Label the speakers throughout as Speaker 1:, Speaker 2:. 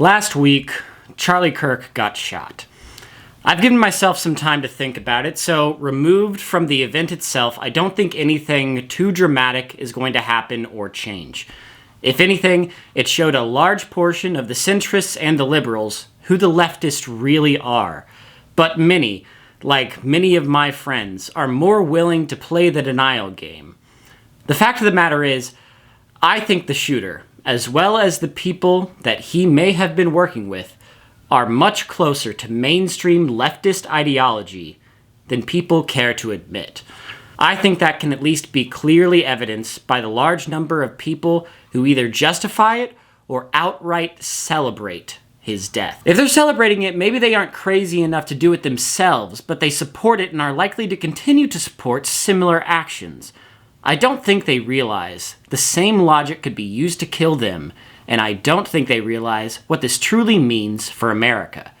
Speaker 1: Last week, Charlie Kirk got shot. I've given myself some time to think about it, so removed from the event itself, I don't think anything too dramatic is going to happen or change. If anything, it showed a large portion of the centrists and the liberals who the leftists really are. But many, like many of my friends, are more willing to play the denial game. The fact of the matter is, I think the shooter, as well as the people that he may have been working with, are much closer to mainstream leftist ideology than people care to admit. I think that can at least be clearly evidenced by the large number of people who either justify it or outright celebrate his death. If they're celebrating it, maybe they aren't crazy enough to do it themselves, but they support it and are likely to continue to support similar actions. I don't think they realize the same logic could be used to kill them, and I don't think they realize what this truly means for America.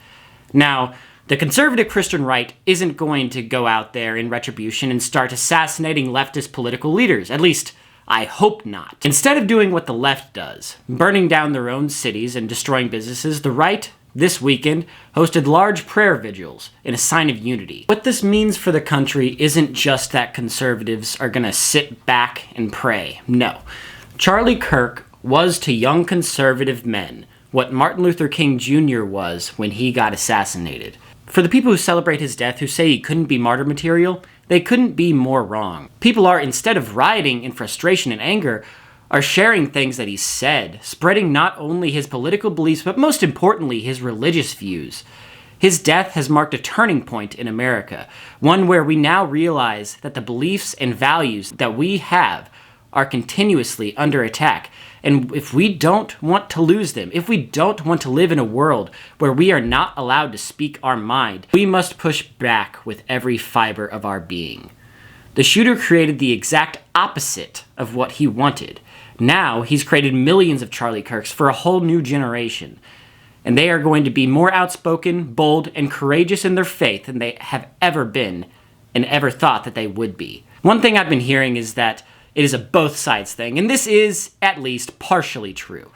Speaker 1: Now, the conservative Christian right isn't going to go out there in retribution and start assassinating leftist political leaders. At least, I hope not. Instead of doing what the left does, burning down their own cities and destroying businesses, the right, this weekend, hosted large prayer vigils in a sign of unity. What this means for the country isn't just that conservatives are gonna sit back and pray. No. Charlie Kirk was to young conservative men what Martin Luther King Jr. was when he got assassinated. For the people who celebrate his death, who say he couldn't be martyr material, they couldn't be more wrong. People are, instead of rioting in frustration and anger, are sharing things that he said, spreading not only his political beliefs, but most importantly, his religious views. His death has marked a turning point in America, one where we now realize that the beliefs and values that we have are continuously under attack. And if we don't want to lose them, if we don't want to live in a world where we are not allowed to speak our mind, we must push back with every fiber of our being. The shooter created the exact opposite of what he wanted. Now he's created millions of Charlie Kirks for a whole new generation. And they are going to be more outspoken, bold, and courageous in their faith than they have ever been and ever thought that they would be. One thing I've been hearing is that it is a both sides thing, and this is, at least, partially true,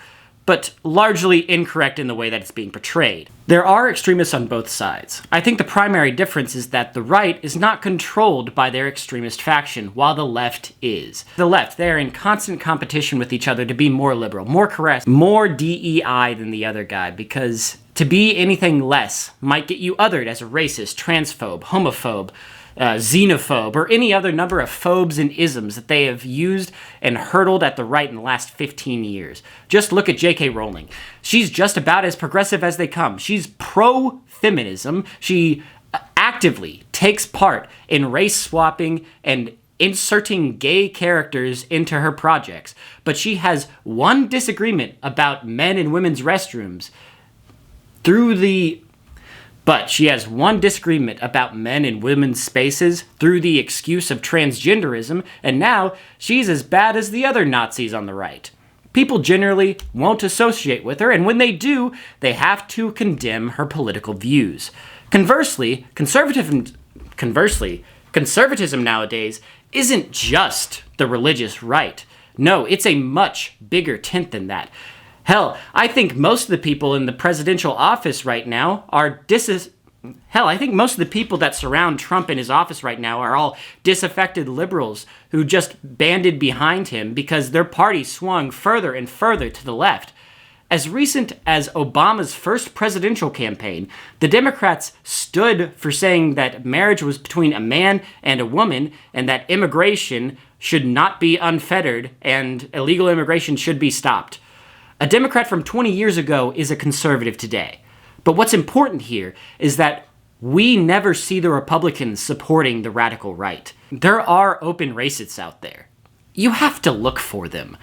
Speaker 1: but largely incorrect in the way that it's being portrayed. There are extremists on both sides. I think the primary difference is that the right is not controlled by their extremist faction, while the left is. The left, they're in constant competition with each other to be more liberal, more correct, more DEI than the other guy, because to be anything less might get you othered as a racist, transphobe, homophobe, xenophobe, or any other number of phobes and isms that they have used and hurtled at the right in the last 15 years. Just look at J.K. Rowling. She's just about as progressive as they come. She's pro-feminism. She actively takes part in race swapping and inserting gay characters into her projects. But she has one disagreement about men and women's restrooms But she has one disagreement about men and women's spaces through the excuse of transgenderism, and now she's as bad as the other Nazis on the right. People generally won't associate with her, and when they do, they have to condemn her political views. Conversely, conservatism nowadays isn't just the religious right. No, it's a much bigger tent than that. Hell, I think most of the people in the presidential office right now are I think most of the people that surround Trump in his office right now are all disaffected liberals who just banded behind him because their party swung further and further to the left. As recent as Obama's first presidential campaign, the Democrats stood for saying that marriage was between a man and a woman and that immigration should not be unfettered and illegal immigration should be stopped. A Democrat from 20 years ago is a conservative today. But what's important here is that we never see the Republicans supporting the radical right. There are open racists out there. You have to look for them.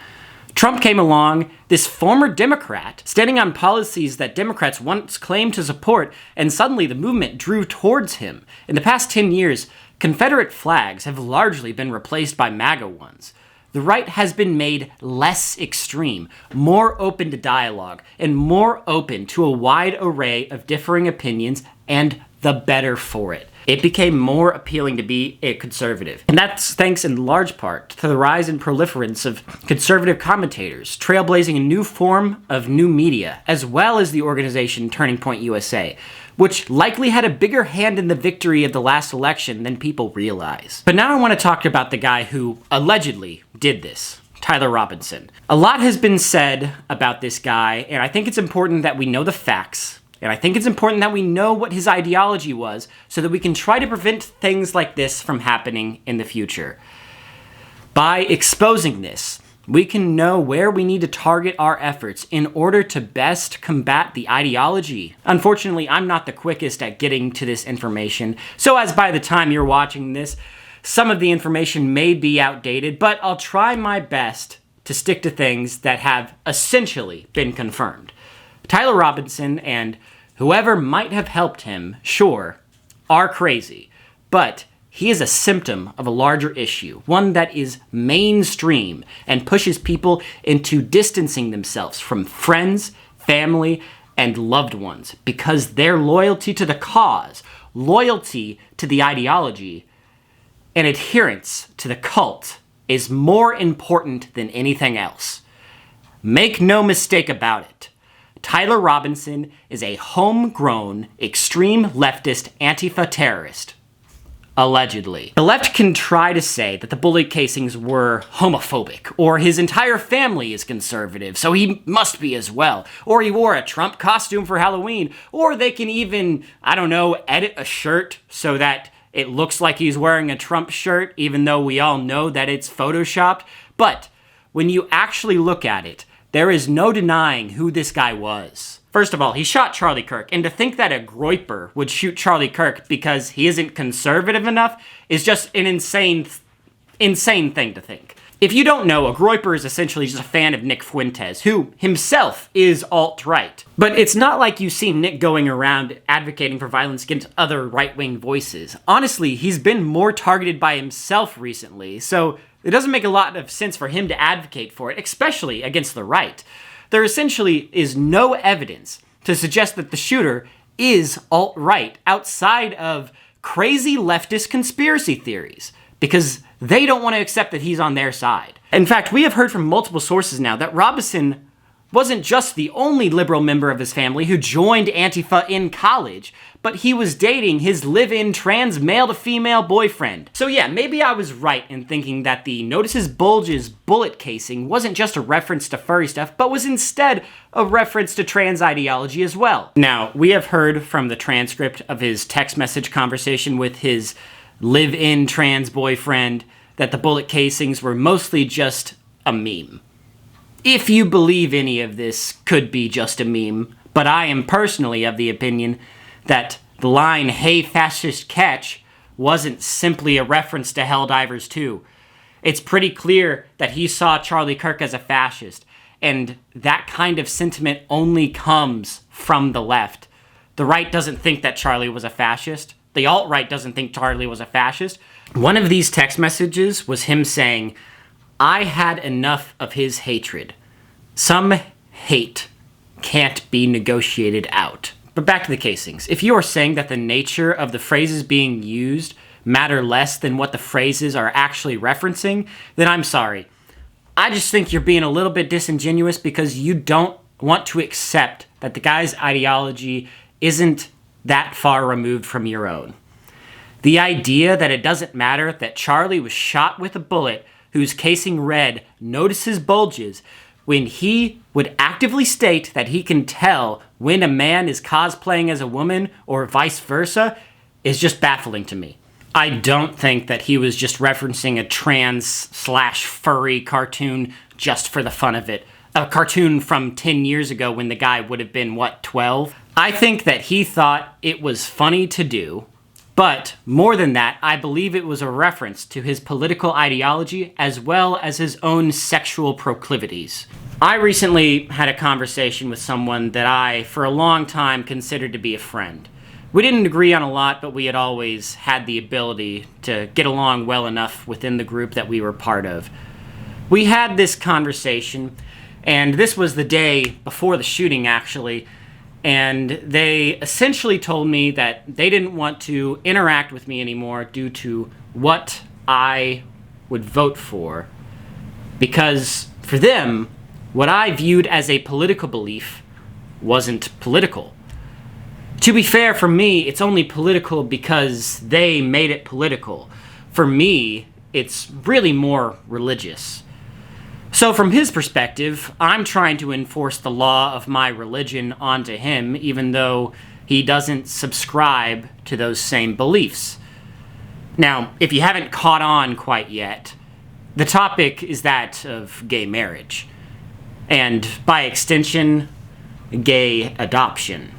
Speaker 1: Trump came along, this former Democrat, standing on policies that Democrats once claimed to support, and suddenly the movement drew towards him. In the past 10 years, Confederate flags have largely been replaced by MAGA ones. The right has been made less extreme, more open to dialogue, and more open to a wide array of differing opinions, and the better for it. it became more appealing to be a conservative. And that's thanks in large part to the rise and proliferance of conservative commentators, trailblazing a new form of new media, as well as the organization Turning Point USA, which likely had a bigger hand in the victory of the last election than people realize. But now I want to talk about the guy who allegedly did this, Tyler Robinson. A lot has been said about this guy, and I think it's important that we know the facts, and I think it's important that we know what his ideology was so that we can try to prevent things like this from happening in the future. By exposing this, we can know where we need to target our efforts in order to best combat the ideology. Unfortunately, I'm not the quickest at getting to this information, so as by the time you're watching this, some of the information may be outdated, but I'll try my best to stick to things that have essentially been confirmed. Tyler Robinson and whoever might have helped him, sure, are crazy, but he is a symptom of a larger issue, one that is mainstream and pushes people into distancing themselves from friends, family, and loved ones because their loyalty to the cause, loyalty to the ideology, and adherence to the cult is more important than anything else. Make no mistake about it. Tyler Robinson is a homegrown, extreme leftist Antifa terrorist. Allegedly. The left can try to say that the bullet casings were homophobic, or his entire family is conservative, so he must be as well, or he wore a Trump costume for Halloween, or they can even, I don't know, edit a shirt so that it looks like he's wearing a Trump shirt, even though we all know that it's photoshopped. But when you actually look at it, there is no denying who this guy was. First of all, he shot Charlie Kirk, and to think that a groyper would shoot Charlie Kirk because he isn't conservative enough is just an insane thing to think. If you don't know, a groyper is essentially just a fan of Nick Fuentes, who himself is alt-right. But it's not like you see Nick going around advocating for violence against other right-wing voices. Honestly, he's been more targeted by himself recently, so it doesn't make a lot of sense for him to advocate for it, especially against the right. There essentially is no evidence to suggest that the shooter is alt-right outside of crazy leftist conspiracy theories, because they don't want to accept that he's on their side. In fact, we have heard from multiple sources now that Robinson wasn't just the only liberal member of his family who joined Antifa in college, but he was dating his live-in trans male-to-female boyfriend. So yeah, maybe I was right in thinking that the Notice His Bulges bullet casing wasn't just a reference to furry stuff, but was instead a reference to trans ideology as well. Now, we have heard from the transcript of his text message conversation with his live-in trans boyfriend that the bullet casings were mostly just a meme. If you believe any of this could be just a meme, but I am personally of the opinion that the line, "Hey fascist catch," wasn't simply a reference to Helldivers 2. It's pretty clear that he saw Charlie Kirk as a fascist, and that kind of sentiment only comes from the left. The right doesn't think that Charlie was a fascist. The alt-right doesn't think Charlie was a fascist. One of these text messages was him saying, "I had enough of his hatred. Some hate can't be negotiated out." But back to the casings. If you are saying that the nature of the phrases being used matter less than what the phrases are actually referencing, then I'm sorry. I just think you're being a little bit disingenuous because you don't want to accept that the guy's ideology isn't that far removed from your own. The idea that it doesn't matter that Charlie was shot with a bullet whose casing read, "Notice his bulges," when he would actively state that he can tell when a man is cosplaying as a woman or vice versa, is just baffling to me. I don't think that he was just referencing a trans/furry cartoon just for the fun of it. A cartoon from 10 years ago when the guy would have been, 12? I think that he thought it was funny to do, but more than that, I believe it was a reference to his political ideology as well as his own sexual proclivities. I recently had a conversation with someone that I, for a long time, considered to be a friend. We didn't agree on a lot, but we had always had the ability to get along well enough within the group that we were part of. We had this conversation, and this was the day before the shooting, actually, and they essentially told me that they didn't want to interact with me anymore due to what I would vote for, because for them, what I viewed as a political belief wasn't political. To be fair, for me, it's only political because they made it political. For me, it's really more religious. So from his perspective, I'm trying to enforce the law of my religion onto him, even though he doesn't subscribe to those same beliefs. Now, if you haven't caught on quite yet, the topic is that of gay marriage, and by extension, gay adoption.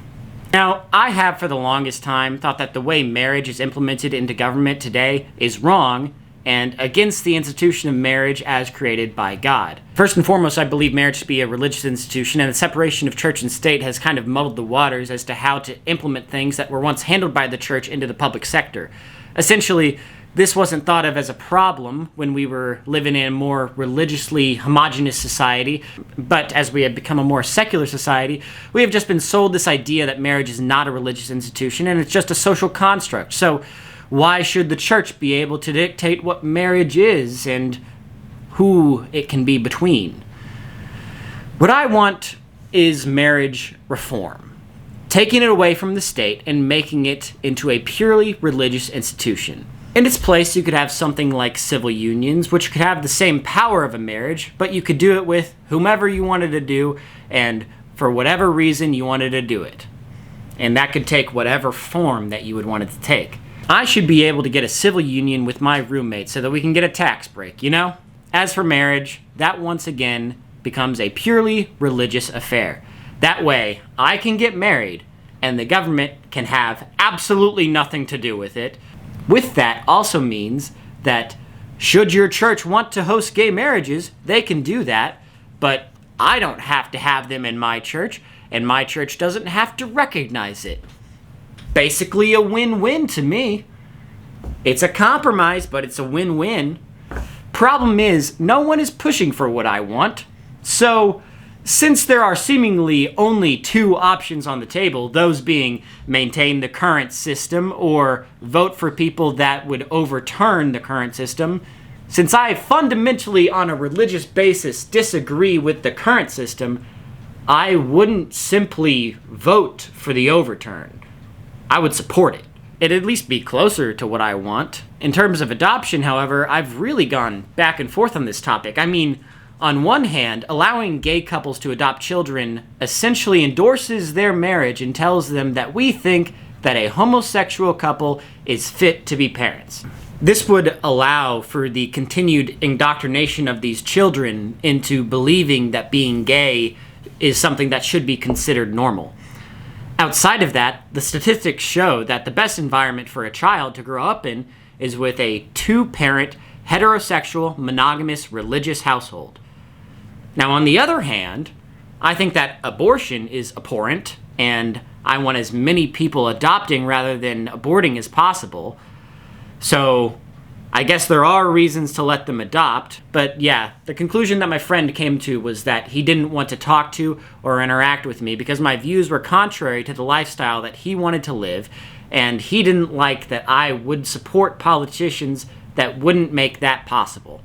Speaker 1: Now, I have for the longest time thought that the way marriage is implemented into government today is wrong and against the institution of marriage as created by God. First and foremost, I believe marriage to be a religious institution, and the separation of church and state has kind of muddled the waters as to how to implement things that were once handled by the church into the public sector. Essentially, this wasn't thought of as a problem when we were living in a more religiously homogenous society, but as we have become a more secular society, we have just been sold this idea that marriage is not a religious institution and it's just a social construct. So why should the church be able to dictate what marriage is and who it can be between? What I want is marriage reform, taking it away from the state and making it into a purely religious institution. In its place, you could have something like civil unions, which could have the same power of a marriage, but you could do it with whomever you wanted to do and for whatever reason you wanted to do it. And that could take whatever form that you would want it to take. I should be able to get a civil union with my roommate so that we can get a tax break, you know? As for marriage, that once again becomes a purely religious affair. That way, I can get married and the government can have absolutely nothing to do with it. With that also means that should your church want to host gay marriages, they can do that, but I don't have to have them in my church, and my church doesn't have to recognize it. Basically a win-win to me. It's a compromise, but it's a win-win. Problem is, no one is pushing for what I want. So, since there are seemingly only two options on the table, those being maintain the current system or vote for people that would overturn the current system, since I fundamentally on a religious basis disagree with the current system, I wouldn't simply vote for the overturn. I would support it. It'd at least be closer to what I want. In terms of adoption, however, I've really gone back and forth on this topic. I mean, on one hand, allowing gay couples to adopt children essentially endorses their marriage and tells them that we think that a homosexual couple is fit to be parents. This would allow for the continued indoctrination of these children into believing that being gay is something that should be considered normal. Outside of that, the statistics show that the best environment for a child to grow up in is with a two-parent, heterosexual, monogamous, religious household. Now, on the other hand, I think that abortion is abhorrent, and I want as many people adopting rather than aborting as possible. So, I guess there are reasons to let them adopt, but yeah, the conclusion that my friend came to was that he didn't want to talk to or interact with me because my views were contrary to the lifestyle that he wanted to live, and he didn't like that I would support politicians that wouldn't make that possible.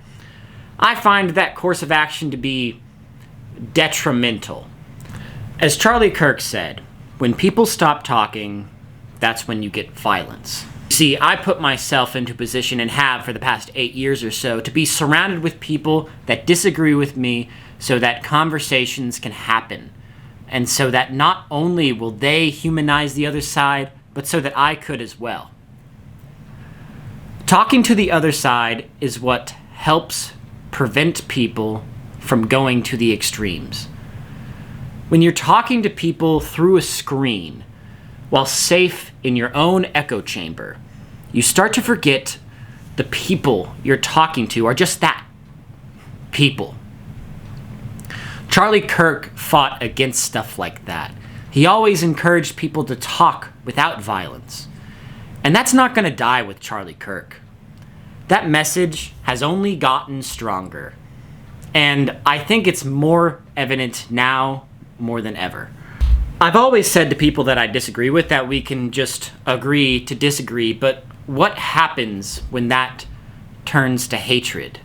Speaker 1: I find that course of action to be detrimental. As Charlie Kirk said, when people stop talking, that's when you get violence. See, I put myself into a position and have for the past 8 years or so to be surrounded with people that disagree with me so that conversations can happen. And so that not only will they humanize the other side, but so that I could as well. Talking to the other side is what helps prevent people from going to the extremes. When you're talking to people through a screen, while safe in your own echo chamber, you start to forget the people you're talking to are just that, people. Charlie Kirk fought against stuff like that. He always encouraged people to talk without violence. And that's not going to die with Charlie Kirk. That message has only gotten stronger. And I think it's more evident now more than ever. I've always said to people that I disagree with that we can just agree to disagree, but what happens when that turns to hatred?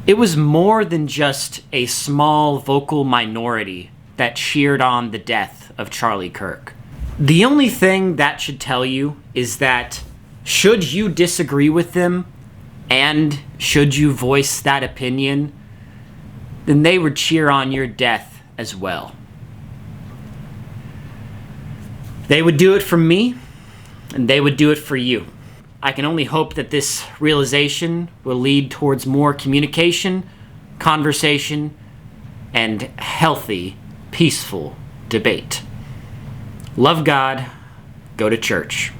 Speaker 1: It was more than just a small vocal minority that cheered on the death of Charlie Kirk. The only thing that should tell you is that should you disagree with them and should you voice that opinion, then they would cheer on your death as well. They would do it for me, and they would do it for you. I can only hope that this realization will lead towards more communication, conversation, and healthy, peaceful debate. Love God, go to church.